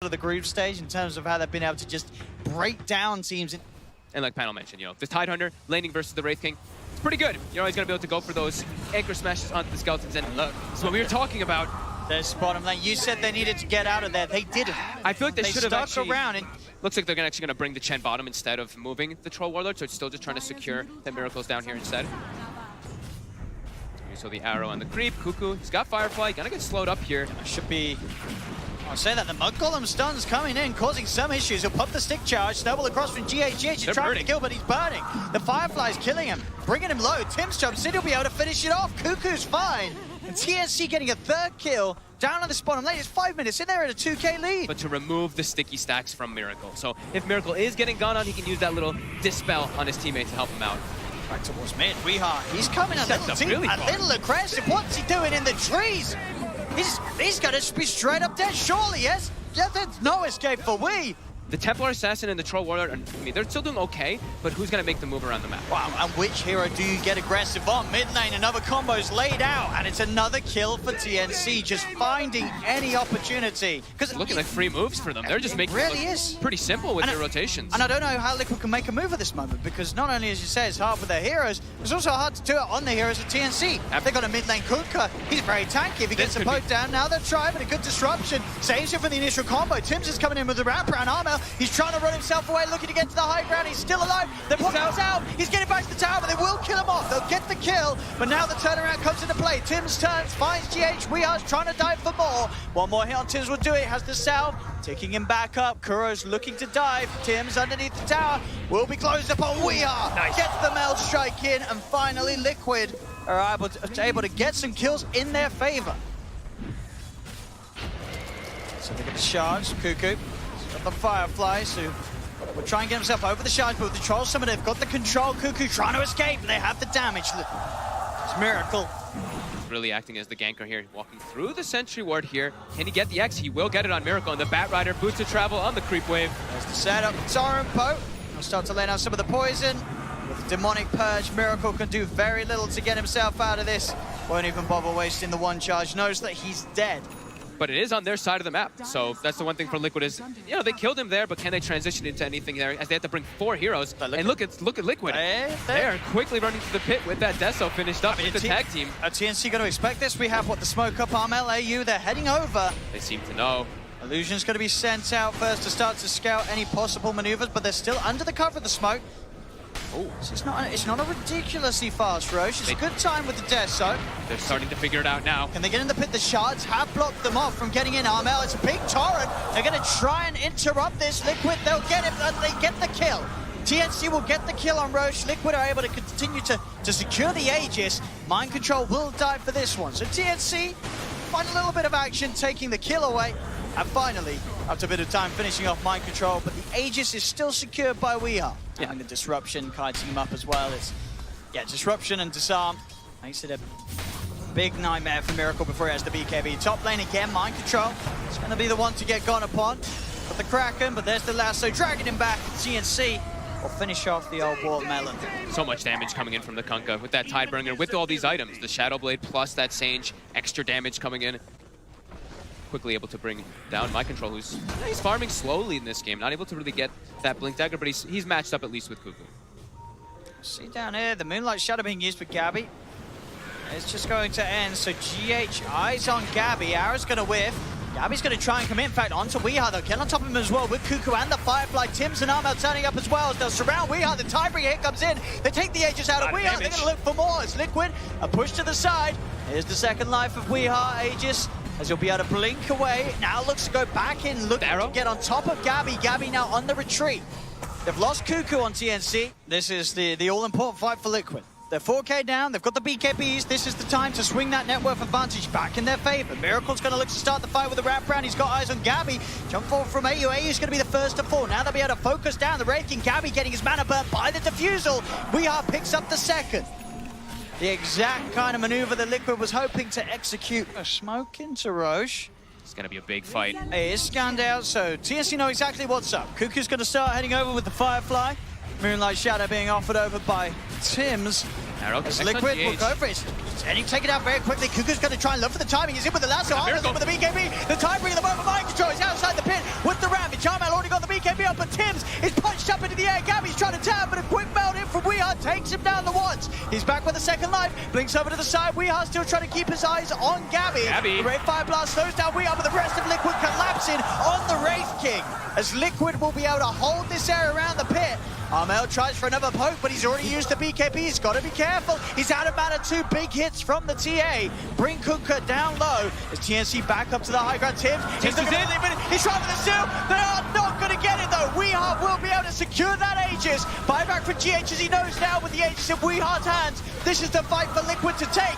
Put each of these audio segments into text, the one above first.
of the group stage in terms of how they've been able to just break down teams. And like Panel mentioned, the Tidehunter laning versus the Wraith King, it's pretty good. He's going to be able to go for those anchor smashes onto the skeletons. And look, so what we were talking about. There's bottom lane. You said they needed to get out of there. They didn't. I feel like they should have actually around. And looks like they're actually going to bring the Chen bottom instead of moving the Troll Warlord, so it's still just trying to secure that Miracle's down here instead. So the arrow on the creep, Cuckoo, he's got Firefly, gonna get slowed up here. Should be, I'll say that, the Mud Golem stun's coming in, causing some issues. He'll pop the stick charge, snowball across from GH. He's trying to kill, but he's burning. The Firefly's killing him, bringing him low. Tim's jumps in, he'll be able to finish it off. Cuckoo's fine. And TNC getting a third kill down on the bottom lane. It's 5 minutes in there at a 2K lead. But to remove the sticky stacks from Miracle. So if Miracle is getting gone on, he can use that little dispel on his teammate to help him out. Back towards mid. Weehaw, he's coming a little aggressive. What's he doing in the trees? He's gonna be straight up dead, surely, yes? Yeah, there's no escape for Wee. The Templar Assassin and the Troll Warlord, I mean, they're still doing okay, but who's going to make the move around the map? Wow, and which hero do you get aggressive on? Mid lane, another combo's laid out, and it's another kill for TNC, just finding any opportunity. Because looking like free moves for them. They're just making it look pretty simple with their rotations. And I don't know how Liquid can make a move at this moment, because not only, as you say, it's hard for their heroes, it's also hard to do it on the heroes of TNC. They've got a mid lane Kuka. He's very tanky. If he gets a poke down, now they're trying, but a good disruption. Saves him from the initial combo. Tim's is coming in with the wraparound armor. He's trying to run himself away, looking to get to the high ground. He's still alive. They're putting him out. He's getting back to the tower, but they will kill him off. They'll get the kill, but now the turnaround comes into play. Tim's turns, finds GH. Weeha's trying to dive for more. One more hit on Tim's will do it. Has the salve, ticking him back up. Kuro's looking to dive. Tim's underneath the tower. Will be closed upon. Weeha gets the meld strike in, and finally Liquid are able to get some kills in their favor. So they get the charge. Cuckoo. Got the Firefly, so will try and get himself over the charge, but with the Troll Summon, they've got the control. Cuckoo trying to escape, they have the damage. It's Miracle. Really acting as the ganker here, walking through the Sentry Ward here. Can he get the X? He will get it on Miracle, and the Bat Rider boots of travel on the creep wave. There's the setup. Tauren Poe will start to lay down some of the poison. With the Demonic Purge, Miracle can do very little to get himself out of this. Won't even bother wasting the one charge, knows that he's dead. But it is on their side of the map, so that's the one thing for Liquid is, they killed him there, but can they transition into anything there as they have to bring 4 heroes? And look at Liquid. They are quickly running to the pit with that Deso finished up with the tag team. Are TNC going to expect this? We have, the smoke up arm LAU. They're heading over. They seem to know. Illusion's going to be sent out first to start to scout any possible maneuvers, but they're still under the cover of the smoke. Oh, it's not a ridiculously fast Roche. It's a good time with the Deso. They're starting to figure it out now. Can they get in the pit? The shards have blocked them off from getting in. Armel, it's a big torrent. They're going to try and interrupt this. Liquid, they'll get it, and they get the kill. TNC will get the kill on Roche. Liquid are able to continue to secure the Aegis. Mind Control will die for this one. So TNC find a little bit of action, taking the kill away. And finally, after a bit of time, finishing off Mind Control, but the Aegis is still secured by Weeha. Yeah, and the disruption kiting him up as well. It's, disruption and disarm makes it a big nightmare for Miracle before he has the BKB. Top lane again, Mind Control. It's going to be the one to get gone upon. Got the Kraken, but there's the lasso, dragging him back. TNC will finish off the old watermelon. So much damage coming in from the Kunkka with that Tidebringer, with all these items. The Shadow Blade plus that Sage, extra damage coming in. Quickly able to bring down Mind Control, he's farming slowly in this game, not able to really get that Blink Dagger, but he's matched up at least with Cuckoo. See down here, the Moonlight Shadow being used for Gabby. It's just going to end, so GH eyes on Gabby. Arrow's going to whiff. Gabby's going to try and come in fact, onto Weeha. They'll get on top of him as well with Cuckoo and the Firefly. Tim's and Armel turning up as well as they'll surround Weeha. The Tidebringer here comes in. They take the Aegis out of Weeha. They're going to look for more. It's Liquid. A push to the side. Here's the second life of Weeha. Aegis, as he'll be able to blink away. Now looks to go back in, looking to get on top of Gabby. Gabby now on the retreat. They've lost Cuckoo on TNC. This is the all-important fight for Liquid. They're 4K down, they've got the BKBs. This is the time to swing that net worth advantage back in their favor. Miracle's going to look to start the fight with the wraparound. He's got eyes on Gabby. Jump forward from AU. AU's going to be the first to fall. Now they'll be able to focus down the Wraith King. Gabby getting his mana burnt by the defusal. Weeha picks up the second. The exact kind of maneuver that Liquid was hoping to execute. A smoke into Roche. It's going to be a big fight. It is scanned out, so TNC know exactly what's up. Cuckoo's going to start heading over with the Firefly. Moonlight Shadow being offered over by Tim's. Arrow, as Liquid will go for it. And he take it out very quickly. Cuckoo's going to try and look for the timing. He's in with the lasso. Armor's in with the BKB. The Tidebringer, the moment, Mind Control. He's outside the pit with the Tims is punched up into the air. Gabby's trying to tap, but a quick melt in from Weehart takes him down the once. He's back with a second life, blinks over to the side. Weehart still trying to keep his eyes on Gabby. The Ray Fire Blast slows down Weehart, but the rest of Liquid collapsing on the Wraith King, as Liquid will be able to hold this area around the pit. Armel tries for another poke, but he's already used the BKB. He's got to be careful. He's out of mana. 2 big hits from the TA. Bring Kunkka down low. As TNC back up to the high ground. Tims is in. He's trying for the steal. They are not going to get it, though. Weehart will be able to secure that Aegis. Buyback for GH, as he knows now with the Aegis in Weehart's hands. This is the fight for Liquid to take.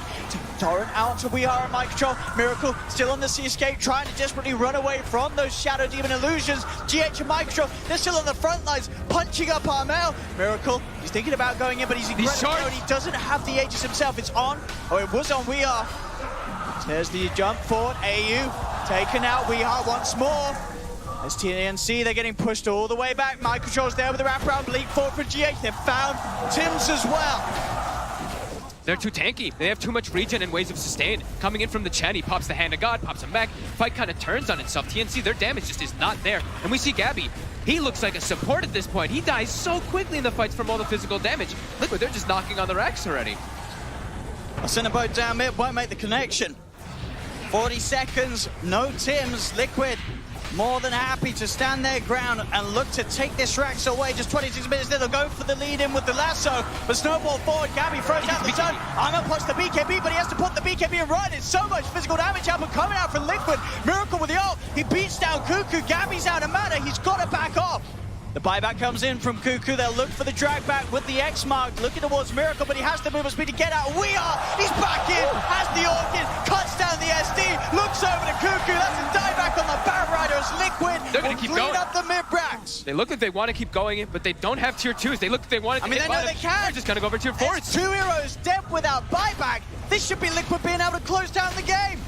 Torrent out to Weehart and Mind Control. Miracle still on the sea escape, trying to desperately run away from those Shadow Demon illusions. GH and Mind Control, they're still on the front lines, punching up Armel. Miracle, he's thinking about going in, but he's incredible. He doesn't have the Aegis himself. It's on. Oh, it was on Weehart. There's the jump forward. AU taken out. Weehart once more. As TNC, they're getting pushed all the way back. Mind Control's there with the wraparound. Bleak forward for GH. They've found Tims as well. They're too tanky. They have too much regen and ways of sustain. Coming in from the Chen, he pops the Hand of God, pops him back. Fight kind of turns on itself. TNC, their damage just is not there. And we see Gabby. He looks like a support at this point. He dies so quickly in the fights from all the physical damage. Liquid, they're just knocking on the racks already. I'll send a boat down mid, won't make the connection. 40 seconds, no Tims. Liquid more than happy to stand their ground and look to take this Rax away. Just 26 minutes there, they'll go for the lead in with the lasso, but snowball forward, Gabby throws out the zone. Armel puts the BKB, but he has to put the BKB in right. It's so much physical damage output coming out from Liquid. Miracle with the ult, he beats down Cuckoo. Gabby's out of mana, he's got to back off. The buyback comes in from Cuckoo. They'll look for the drag back with the X mark, looking towards Miracle, but he has the movement speed to get out. He's back in, has the Orchid, cuts down the SD, looks over to Cuckoo. That's a dieback on the Baron Rider as Liquid. They're going to keep going. Up the mid-racks. They look like they want to keep going, but they don't have tier 2s. They look like they want to. They know they can. They're just going to go over tier 4s. It's 2 heroes dead without buyback. This should be Liquid being able to close down the game.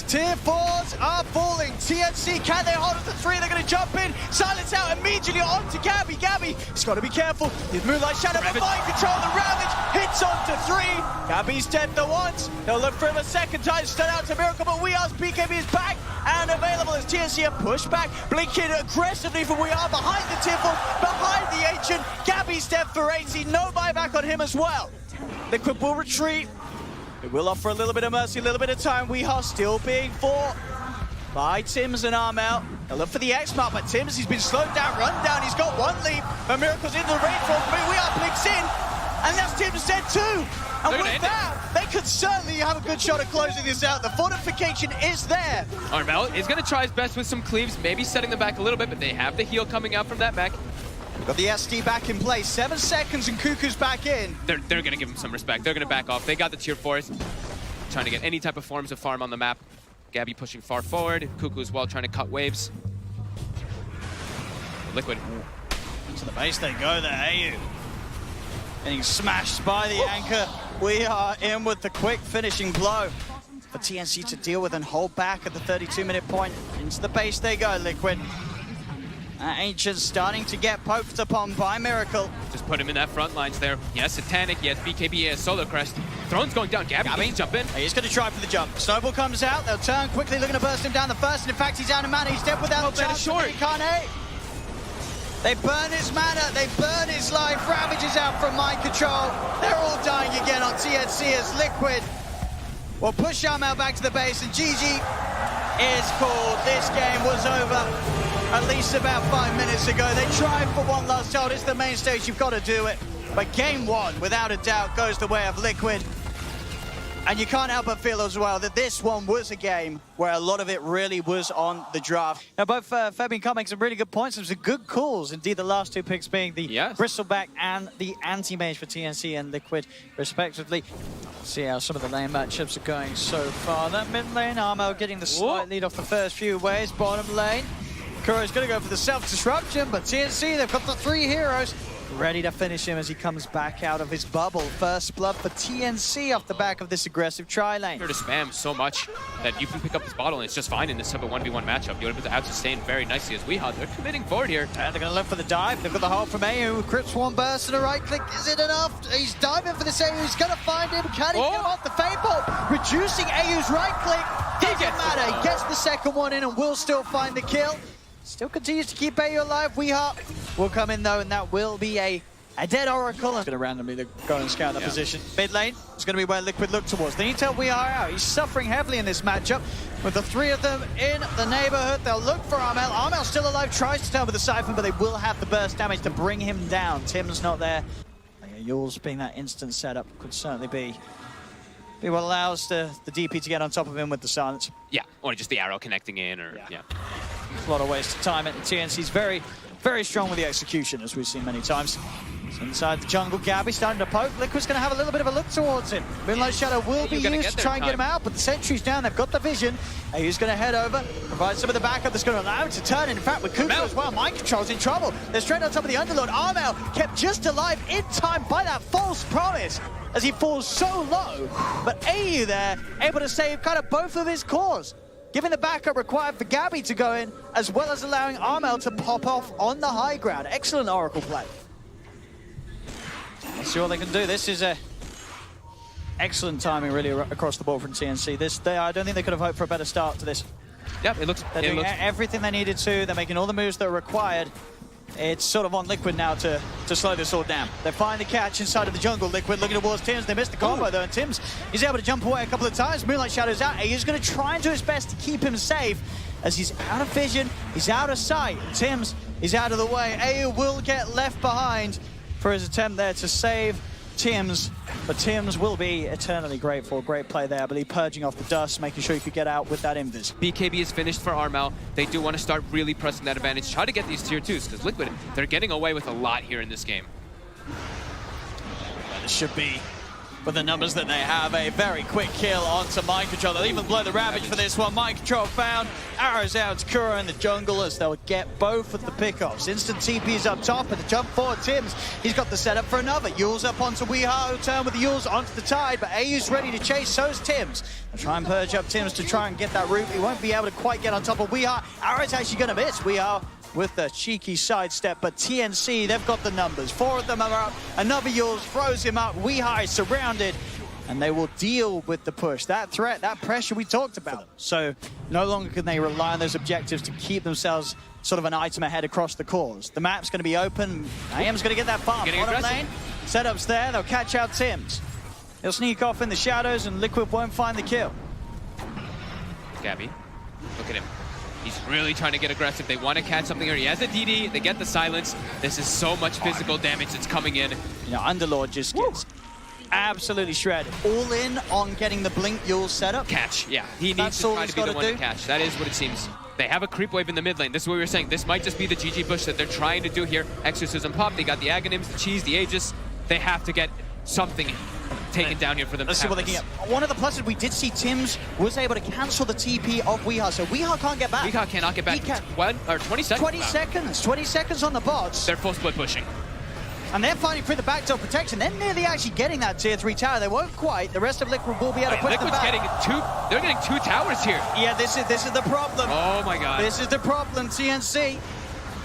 Tier 4s are falling. TNC, can they hold up to 3? They're going to jump in. Silence out immediately onto Gabby. Gabby, he's got to be careful. The Moonlight Shadow, but Mind Control, the Ravage hits onto 3. Gabby's dead the once. They'll look for him a second time. Start out to Miracle, but Weehart's BKB is back and available as TNC are pushed back. Blinking aggressively for Weehart behind the Tiffle, behind the Ancient. Gabby's dead for 80. No buyback on him as well. Liquid will retreat. It will offer a little bit of mercy, a little bit of time. Weehart still being fought by Tims and Armel. They'll look for the X mark, but Tims, he's been slowed down, run down. He's got 1 leap, but Miracle's into the rainfall. Weehart blinks in, and that's Tims dead too. And with that, they could certainly have a good shot at closing this out. The fortification is there. Armel is going to try his best with some cleaves, maybe setting them back a little bit, but they have the heal coming out from that back. Got the SD back in place. 7 seconds and Cuckoo's back in. They're going to give him some respect. They're going to back off. They got the tier 4s. Trying to get any type of forms of farm on the map. Gabby pushing far forward. Cuckoo as well trying to cut waves. Liquid. To the base they go there, AU. Getting smashed by the anchor. We are in with the quick finishing blow for TNC to deal with and hold back at the 32-minute point. Into the base they go, Liquid. Ancient starting to get poked upon by Miracle. Just put him in that front lines there. Yes, Satanic, yes, BKB, yes, Solar Crest. Throne's going down. Gabby jump in. He's going to try for the jump. Snowball comes out. They'll turn quickly, looking to burst him down the first. And in fact, he's out of mana. He's dead without a chance. Short. They burn his mana. They burn his life. Ravages out from Mind Control. They're all dying again on TNC as Liquid will push Armel back to the base. And GG is called. This game was over at least about 5 minutes ago. They tried for one last shot. It's the main stage, you've got to do it. But game 1, without a doubt, goes the way of Liquid. And you can't help but feel as well that this one was a game where a lot of it really was on the draft. Now, both Feb and Cobb make some really good points. Some good calls. Indeed, the last 2 picks being the Bristleback and the Anti-Mage for TNC and Liquid, respectively. See how some of the lane matchups are going so far. That mid lane, Armel getting the slight lead off the first few waves. Bottom lane, Kuro's going to go for the self-disruption, but TNC, they've got the 3 heroes ready to finish him as he comes back out of his bubble. First blood for TNC off the back of this aggressive tri-lane. To spam so much that you can pick up this bottle and it's just fine in this type of 1v1 matchup. You're able to out-sustain very nicely as Weehart. They're committing forward here. And they're going to look for the dive. They've got the hold from AU. Crypt Swarm burst and a right click. Is it enough? He's diving for this AU. He's going to find him. Can he get him off the Fade Bolt? Reducing AU's right click. Doesn't matter. He gets the second one in and will still find the kill. Still continues to keep AU alive. Weehaw will come in though, and that will be a dead Oracle. It's going to randomly go and scout that position. Mid lane is going to be where Liquid look towards. They need to tell Weehaw out. He's suffering heavily in this matchup. With the three of them in the neighborhood, they'll look for Armel. Armel's still alive, tries to turn with the Siphon, but they will have the burst damage to bring him down. Tim's not there. Yules being that instant setup could certainly be what allows the DP to get on top of him with the silence. Yeah, or just the arrow connecting in, or yeah. A lot of ways to time it. And TNC's very, very strong with the execution, as we've seen many times. So inside the jungle, Gabby starting to poke. Liquid's going to have a little bit of a look towards him. Moonlight Shadow will be used to try and get him out, but the sentry's down. They've got the vision. He's going to head over, provide some of the backup that's going to allow him to turn. In fact, with Kuku as well, Mind Control's in trouble. They're straight on top of the Underlord. Armel kept just alive in time by that false promise as he falls so low. But AU there, able to save kind of both of his cores, giving the backup required for Gabby to go in, as well as allowing Armel to pop off on the high ground. Excellent Oracle play. Let's see what they can do. This is a excellent timing, really, across the board from TNC. I don't think they could have hoped for a better start to this. Yep, They're doing everything they needed to. They're making all the moves that are required. It's sort of on Liquid now to slow this all down. They find the catch inside of the jungle. Liquid looking towards Tims. They missed the combo though, and Tims is able to jump away a couple of times. Moonlight Shadow's out. He's going to try and do his best to keep him safe as he's out of vision. He's out of sight. Tims is out of the way. AU will get left behind for his attempt there to save Tims, but Tims will be eternally grateful. Great play there, but he purging off the dust, making sure he could get out with that invis. BKB is finished for Armel. They do want to start really pressing that advantage, try to get these tier 2s, because Liquid, they're getting away with a lot here in this game. This should be, with the numbers that they have, a very quick kill onto Mind Control. They'll even blow the Ravage for this one. Mind Control found. Arrows out to Kuro in the jungle as they'll get both of the pickoffs. Instant TP's up top and the jump forward. Tims, he's got the setup for another. Yules up onto Weehaw, turn with the Yules onto the Tide, but AU's ready to chase, so's Tims. They'll try and purge up Tims to try and get that root. He won't be able to quite get on top of Weehaw. Arrow's actually going to miss Weehaw with the cheeky sidestep, but TNC, they've got the numbers. 4 of them are up. Another Yules throws him up. Weehaw is surrounded, and they will deal with the push. That threat, that pressure we talked about. So no longer can they rely on those objectives to keep themselves sort of an item ahead across the cores. The map's going to be open. AM's going to get that farm. Bottom lane, setup's there. They'll catch out Tims. He'll sneak off in the shadows, and Liquid won't find the kill. Gabby, look at him. He's really trying to get aggressive. They want to catch something here. He has a DD. They get the silence. This is so much physical damage that's coming in. You know, Underlord just gets absolutely shredded. All in on getting the Blink Yules setup. Catch, yeah. He needs to try to be the one to catch. That is what it seems. They have a creep wave in the mid lane. This is what we were saying. This might just be the GG push that they're trying to do here. Exorcism pop. They got the Aghanims, the Cheese, the Aegis. They have to get something taken down here for them. Let's see what they can get. One of the pluses, we did see Tims was able to cancel the TP of Weehaw, so Weehaw can't get back. Weehaw cannot get back. 20 seconds. 20 seconds. 20 seconds on the bots. They're full split pushing. And they're fighting through the backdoor protection. They're nearly actually getting that tier 3 tower. They won't quite. The rest of Liquid will be able to push them back. They're getting 2 towers here. Yeah, this is the problem. Oh my god. This is the problem, TNC.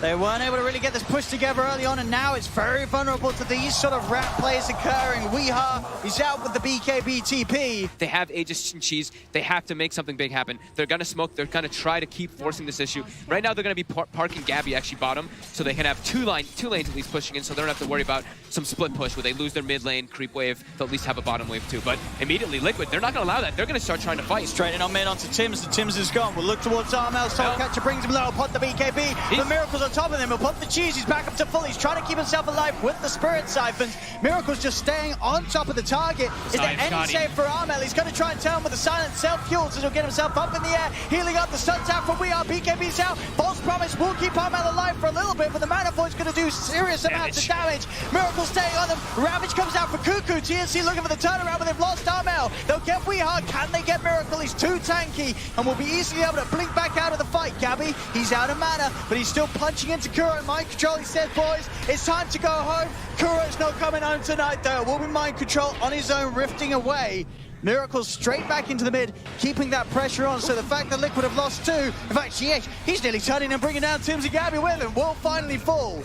They weren't able to really get this push together early on, and now it's very vulnerable to these sort of rat plays occurring. Weehaw, he's out with the BKB TP. They have Aegis and Cheese. They have to make something big happen. They're going to smoke. They're going to try to keep forcing this issue. Right now, they're going to be parking Gabby actually bottom, so they can have two lanes at least pushing in, so they don't have to worry about some split push where they lose their mid lane, creep wave. They'll at least have a bottom wave too. But immediately, Liquid, they're not going to allow that. They're going to start trying to fight. Straight in on mid onto Tims. The Tims is gone. We'll look towards Armel. Soul Catcher brings him low. Put the BKB. The Miracle's on top of them. He'll put the Cheese. He's back up to full. He's trying to keep himself alive with the Spirit Siphons. Miracle's just staying on top of the target. Is there any save for Armel? He's going to try and turn with the silent self-fuel, so he'll get himself up in the air. Healing up the stun's out from Weehaw. BKB's out. False Promise will keep Armel alive for a little bit, but the Mana Void's going to do serious amounts of damage. Miracle staying on them. Ravage comes out for Cuckoo. TNC looking for the turnaround, but they've lost Armel. They'll get Weehaw. Can they get Miracle? He's too tanky and will be easily able to blink back out of the fight. Gabby, he's out of mana, but he's still punching into Kuro. Mind Control, he says, boys, it's time to go home. Kuro's not coming home tonight, though. Will be Mind Control on his own, rifting away. Miracle straight back into the mid, keeping that pressure on. So the fact that Liquid have lost 2, in fact, he's nearly turning and bringing down Tims and Gabby with him, will finally fall.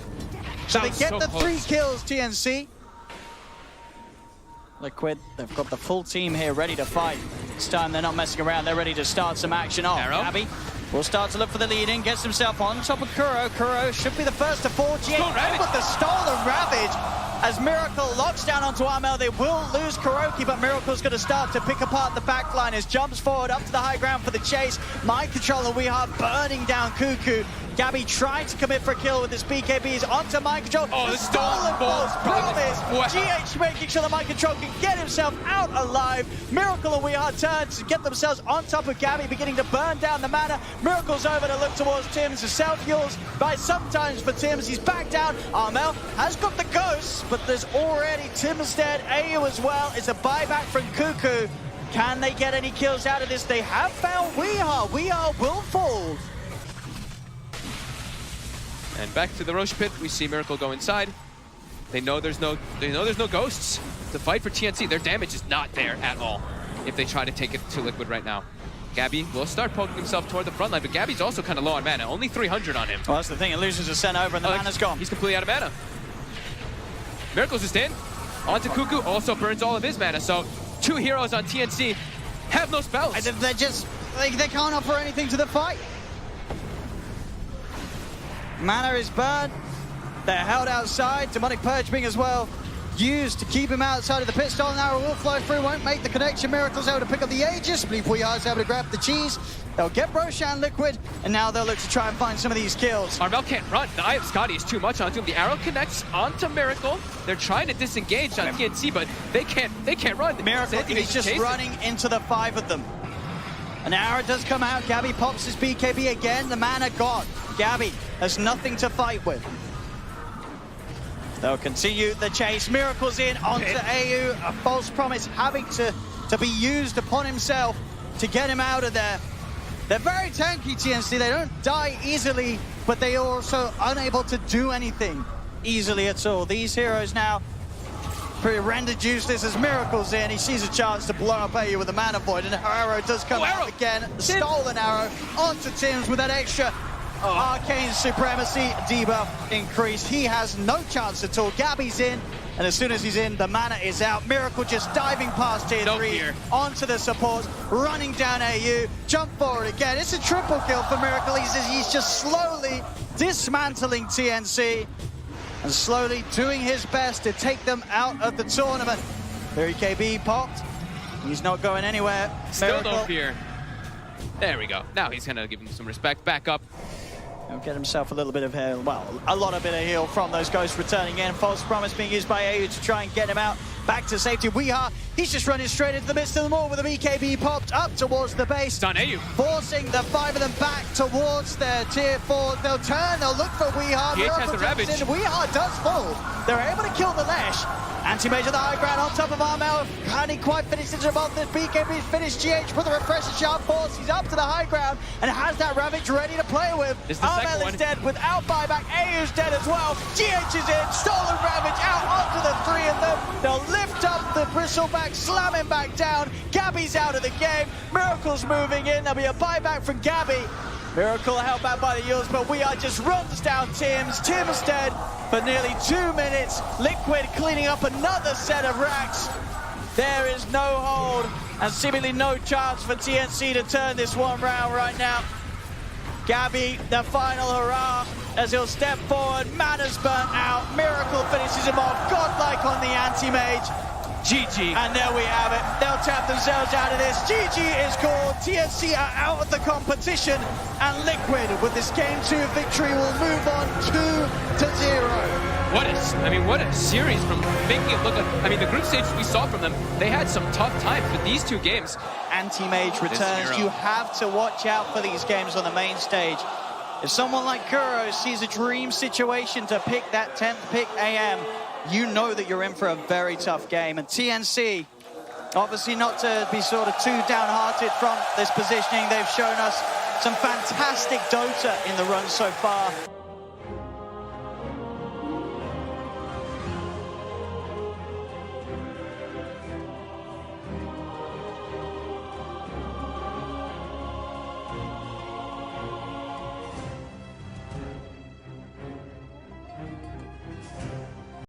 So they get the 3 kills, TNC. Liquid, they've got the full team here ready to fight. This time they're not messing around, they're ready to start some action off. Arrow. Gabby will start to look for the lead in, gets himself on top of Kuro. Kuro should be the first to fall. G8 with the stolen Ravage. As Miracle locks down onto Armel, they will lose Kuroki, but Miracle's going to start to pick apart the backline as jumps forward up to the high ground for the chase. Mind Control and Weehaw burning down Cuckoo. Gabby trying to commit for a kill with his BKBs onto Mind Control. Oh, the stolen false promise. Wow. GH making sure that Mind Control can get himself out alive. Miracle and Weehaw turn to get themselves on top of Gabby, beginning to burn down the mana. Miracle's over to look towards Tims. The self-heals by sometimes for Tims. He's back down. Armel has got the ghost, but there's already Tims dead. AU as well. It's a buyback from Cuckoo. Can they get any kills out of this? They have found Weehaw. Weehaw will fall. And back to the Roche pit, we see Miracle go inside. They know there's no ghosts to fight for TNC. Their damage is not there at all if they try to take it to Liquid right now. Gabby will start poking himself toward the front line, but Gabby's also kind of low on mana. Only 300 on him. Well, that's the thing. It loses a sent over and the mana's gone. He's completely out of mana. Miracle's just in. Onto Cuckoo, also burns all of his mana. So 2 heroes on TNC have no spells. They're just, they can't offer anything to the fight. Mana is burned. They're held outside. Demonic Purge being as well used to keep him outside of the pit. Stolen Arrow will flow through, won't make the connection. Miracle's able to pick up the Aegis. Believe Weeha's able to grab the cheese. They'll get Roshan Liquid, and now they'll look to try and find some of these kills. Armel can't run. The Eye of Scotty is too much onto him. The arrow connects onto Miracle. They're trying to disengage on TNC, but they can't run. Miracle is just running into the 5 of them. An arrow does come out. Gabby pops his BKB again. The mana gone. Gabby has nothing to fight with. They'll continue the chase. Miracle's in onto AU. A false promise having to be used upon himself to get him out of there. They're very tanky, TNC. They don't die easily, but they are also unable to do anything easily at all. These heroes now pretty rendered useless as Miracle's in. He sees a chance to blow up AU with a mana void, and her arrow does come out again. The stolen arrow onto Tims with that extra arcane supremacy debuff increased. He has no chance at all. Gabby's in, and as soon as he's in, the mana is out. Miracle just diving past tier 3 onto the supports, running down AU, jump forward again. It's a triple kill for Miracle. He's just slowly dismantling TNC and slowly doing his best to take them out of the tournament. Very KB popped. He's not going anywhere. Still no fear. There we go. Now he's gonna give him some respect. Back up. He'll get himself a little bit of heal. Well, a lot of bit of heal from those ghosts returning in. False promise being used by AU to try and get him out back to safety. Weehaw, he's just running straight into the midst of them all with a BKB popped up towards the base. It's on AU. Forcing the 5 of them back towards their tier 4. They'll turn, they'll look for Weehaw. GH has the Ravage. Weehaw does fall. They're able to kill the Lesh. Anti-Mage at the high ground on top of Armel. Can't quite finish into both. The BKB's finished. GH with the refresher sharp force. He's up to the high ground and has that Ravage ready to play with. Armel is dead without buyback. AU's dead as well. GH is in. Stolen Ravage out onto the 3 of them. They'll lift up the Bristleback, slam him back down. Gabby's out of the game. Miracle's moving in. There'll be a buyback from Gabby. Miracle held back by the Eels, but Weehaw just runs down Tims. Tims dead for nearly 2 minutes. Liquid cleaning up another set of racks. There is no hold and seemingly no chance for TNC to turn this one round right now. Gabby, the final hurrah as he'll step forward. Mana's burnt out. Miracle finishes him off. Godlike on the anti-mage. GG. And there we have it. They'll tap themselves out of this. GG is called. TNC are out of the competition. And Liquid, with this Game 2 victory, will move on 2-0. What a series from making it look like, the group stages we saw from them, they had some tough times, but these 2 games. Anti-Mage returns. You have to watch out for these games on the main stage. If someone like Kuro sees a dream situation to pick that 10th pick AM, you know that you're in for a very tough game. And TNC, obviously not to be sort of too downhearted from this positioning, they've shown us some fantastic Dota in the run so far.